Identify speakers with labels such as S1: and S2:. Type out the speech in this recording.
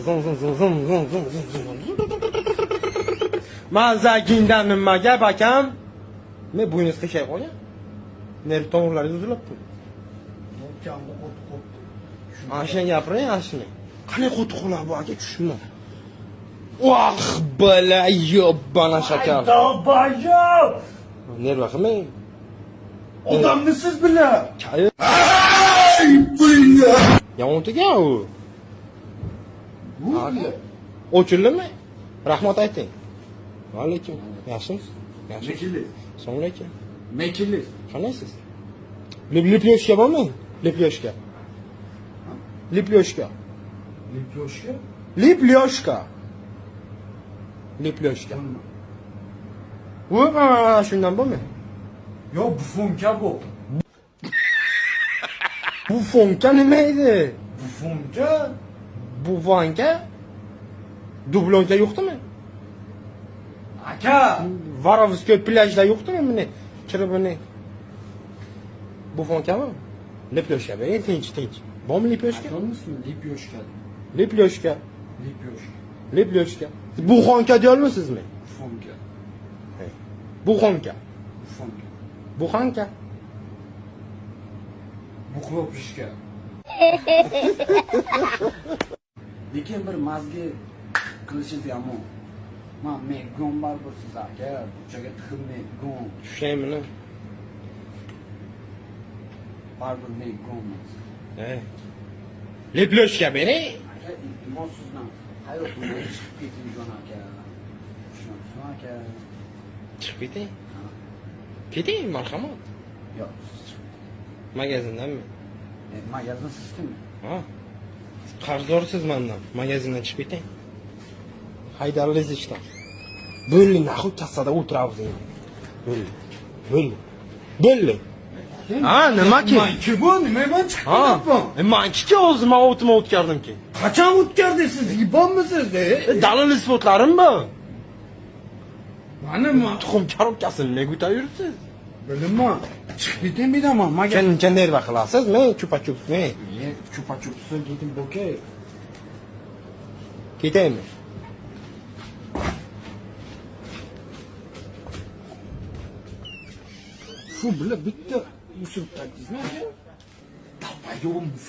S1: zum zum zum zum zum zum zum. Mazagindan nimaga bakam? Men bo'yingiz qiyshayib qolgan. Nerv tomirlaringiz uzilibdi.
S2: Kamda qo't qo'tdi.
S1: Ana shuni gapiring, ana shuni. Qanday qo'tiqlar bu aka tushunma. Vah, bala yo'bana shakar.
S2: Tavbayo!
S1: Nerv qilmang.
S2: Odamni siz bilan.
S1: Yomon u. O'chirdimi? Rahmat ayting. Va alaykum. Yaxshimisiz? Yaxshi.
S2: Mekili.
S1: Assalomu alaykum.
S2: Mekili.
S1: Qanaysiz? Lipyoshka bormi? Lipyoshka. Lipyoshka.
S2: Lipyoshka?
S1: Lipyoshka. Lipyoshka. Voy, shundan bormi?
S2: Yo, bufonka bu.
S1: Bufonka nima edi?
S2: Bufonka?
S1: Buvonka? Dublonka yo'qdimi?
S2: Aka!
S1: Varovskoy plyajda yo'qdimi buni? Kirib buni. Bufonkami? Lipyoshka bering, tinch. Bormi lipyoshka?
S2: Ko'rmisizmi? Lipyoshka.
S1: Lipyoshka.
S2: Lipyoshka.
S1: Lipyoshka. Buxonka deya olmaysizmi?
S2: Bufonka.
S1: Buxonka.
S2: Bufonka.
S1: Buxonka.
S2: Buxlopishka. Lekin bir mazgi qilishingiz yomon. Men megon baribir siz aka, bunchaga tiqim megon.
S1: Tushaymini?
S2: Baribir megon.
S1: Lipyoshka bering.
S2: Aka, iltimos sizdan hayotimdan chiqib keting jon aka. Tushunasiz aka?
S1: Chiqib keting. Keting, marhamat.
S2: Yo'q.
S1: Magazindanmi?
S2: Magazin siz kimmi?
S1: Ha. Qarzdorsiz mendan. Magazindan chiqib keting. Haydarliz ishdan. Bo'ldi, naxu kassada o'tiramiz endi. Bo'ldi. Ha, nima ki?
S2: Manki bu, nima men chiqib
S1: Ha.
S2: ketyapman?
S1: Manki o'zim o'tma o'tkardim-ki.
S2: Qachon o'tkardingiz? Yibonmisiz?
S1: Dalil isbotlarim bor.
S2: Mana men
S1: Tuxum korobkasini nega o'tayursiz?
S2: bilmayman. Chiqib keting bilaman.
S1: Qancha nerva qilasiz? Men chupa-chups, men.
S2: Chupa-chupsi dedim boka.
S1: Ketaymi?
S2: Shu bilan bitta usulib qaytdingizmi aka? Tavba yo'qmiz.